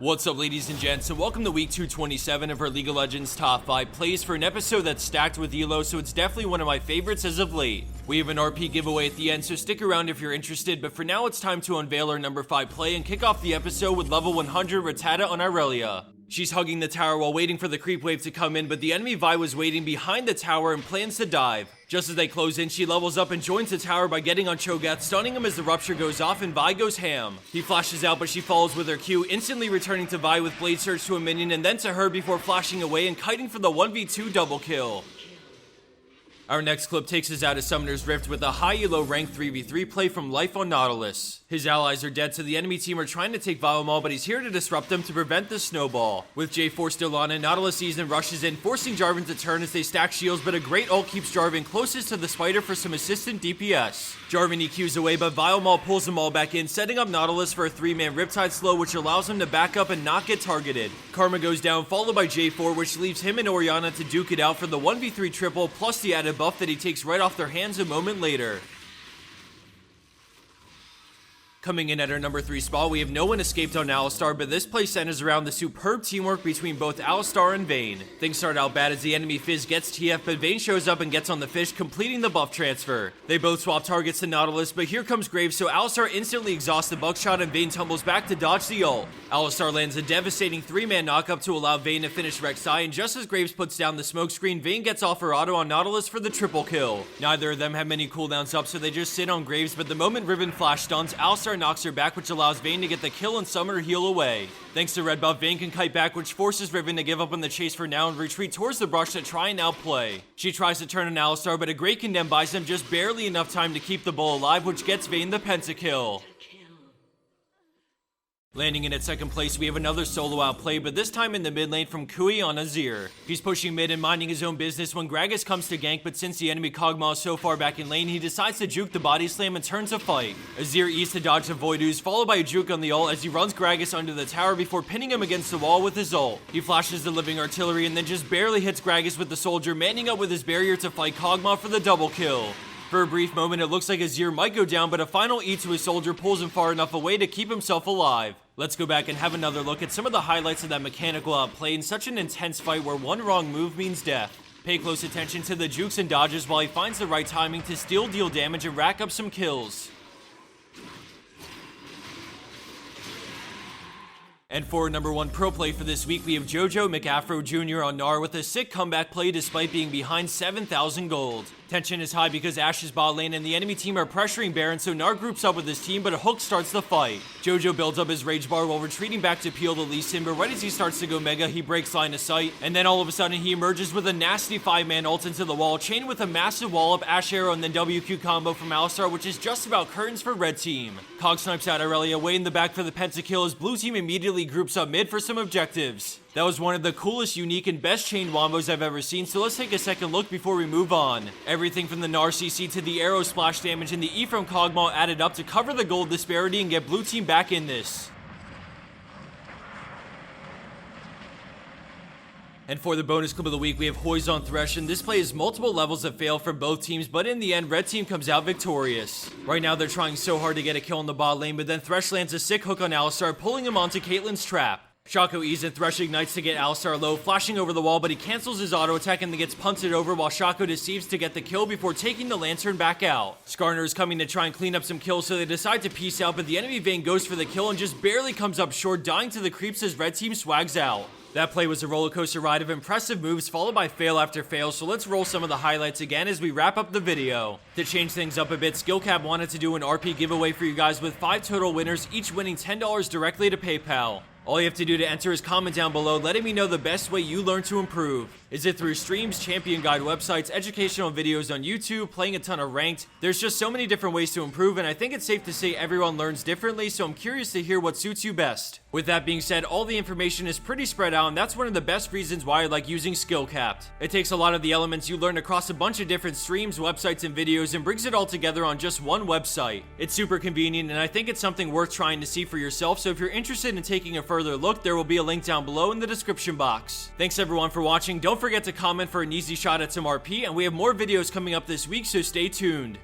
What's up, ladies and gents, and welcome to week 227 of our League of Legends top 5 plays for an episode that's stacked with elo, so it's definitely one of my favorites as of late. We have an RP giveaway at the end, so stick around if you're interested, but for now it's time to unveil our number 5 play and kick off the episode with level 100 Rattata on Irelia. She's hugging the tower while waiting for the creep wave to come in, but the enemy Vi was waiting behind the tower and plans to dive. Just as they close in, she levels up and joins the tower by getting on Cho'Gath, stunning him as the rupture goes off and Vi goes ham. He flashes out, but she follows with her Q, instantly returning to Vi with Blade Surge to a minion and then to her before flashing away and kiting for the 1v2 double kill. Our next clip takes us out of Summoner's Rift with a high elo rank 3v3 play from Life on Nautilus. His allies are dead, so the enemy team are trying to take Vilemal, but he's here to disrupt them to prevent the snowball. With J4 still on it, Nautilus sees and rushes in, forcing Jarvan to turn as they stack shields, but a great ult keeps Jarvan closest to the spider for some assistant DPS. Jarvan EQs away, but Vilemal pulls them all back in, setting up Nautilus for a 3-man Riptide slow, which allows him to back up and not get targeted. Karma goes down, followed by J4, which leaves him and Orianna to duke it out for the 1v3 triple, plus the added buff that he takes right off their hands a moment later. Coming in at our number 3 spot, we have no one escaped on Alistar, but this play centers around the superb teamwork between both Alistar and Vayne. Things start out bad as the enemy Fizz gets TF, but Vayne shows up and gets on the fish, completing the buff transfer. They both swap targets to Nautilus, but here comes Graves, so Alistar instantly exhausts the buckshot and Vayne tumbles back to dodge the ult. Alistar lands a devastating 3-man knockup to allow Vayne to finish Rek'Sai, and just as Graves puts down the smoke screen, Vayne gets off her auto on Nautilus for the triple kill. Neither of them have many cooldowns up, so they just sit on Graves, but the moment Riven flash stuns, Alistar knocks her back, which allows Vayne to get the kill and Summoner heal away. Thanks to red buff, Vayne can kite back, which forces Riven to give up on the chase for now and retreat towards the brush to try and outplay. She tries to turn on Alistar, but a great condemn buys him just barely enough time to keep the bull alive, which gets Vayne the pentakill. Landing in at second place, we have another solo outplay, but this time in the mid lane from Kui on Azir. He's pushing mid and minding his own business when Gragas comes to gank, but since the enemy Kog'Maw is so far back in lane, he decides to juke the body slam and turns to fight. Azir eats to dodge the Void Ooze, followed by a juke on the ult as he runs Gragas under the tower before pinning him against the wall with his ult. He flashes the living artillery and then just barely hits Gragas with the soldier, manning up with his barrier to fight Kog'Maw for the double kill. For a brief moment, it looks like Azir might go down, but a final E to his soldier pulls him far enough away to keep himself alive. Let's go back and have another look at some of the highlights of that mechanical outplay in such an intense fight where one wrong move means death. Pay close attention to the jukes and dodges while he finds the right timing to still deal damage and rack up some kills. And for number 1 pro play for this week, we have Jojo McAfro Jr. on Gnar with a sick comeback play despite being behind 7,000 gold. Tension is high because Ashe's bot lane and the enemy team are pressuring Baron, so Gnar groups up with his team, but a hook starts the fight. Jojo builds up his rage bar while retreating back to peel the Lee Sin, but right as he starts to go mega, he breaks line of sight, and then all of a sudden he emerges with a nasty 5-man ult into the wall, chained with a massive wall up, Ashe arrow, and then WQ combo from Alistar, which is just about curtains for red team. Kog snipes out Irelia way in the back for the pentakill as blue team immediately groups up mid for some objectives. That was one of the coolest, unique, and best chained wombos I've ever seen, so let's take a second look before we move on. Everything from the Gnar CC to the arrow splash damage and the E from Kog'Maw added up to cover the gold disparity and get blue team back in this. And for the bonus clip of the week, we have Hoys on Thresh, and this play has multiple levels of fail for both teams, but in the end, red team comes out victorious. Right now, they're trying so hard to get a kill in the bot lane, but then Thresh lands a sick hook on Alistar, pulling him onto Caitlyn's trap. Shaco E's and Thresh ignites to get Alistar low, flashing over the wall, but he cancels his auto attack and then gets punted over while Shaco deceives to get the kill before taking the Lantern back out. Skarner is coming to try and clean up some kills, so they decide to peace out, but the enemy Vayne goes for the kill and just barely comes up short, dying to the creeps as red team swags out. That play was a rollercoaster ride of impressive moves followed by fail after fail, so let's roll some of the highlights again as we wrap up the video. To change things up a bit, SkillCap wanted to do an RP giveaway for you guys with 5 total winners, each winning $10 directly to PayPal. All you have to do to enter is comment down below letting me know the best way you learn to improve. Is it through streams, champion guide websites, educational videos on YouTube, playing a ton of ranked? There's just so many different ways to improve, and I think it's safe to say everyone learns differently, so I'm curious to hear what suits you best. With that being said, all the information is pretty spread out, and that's one of the best reasons why I like using SkillCapped. It takes a lot of the elements you learn across a bunch of different streams, websites, and videos and brings it all together on just one website. It's super convenient, and I think it's something worth trying to see for yourself, so if you're interested in taking a further look, there will be a link down below in the description box. Thanks everyone for watching. Don't forget to comment for an easy shot at some RP, and we have more videos coming up this week, so stay tuned.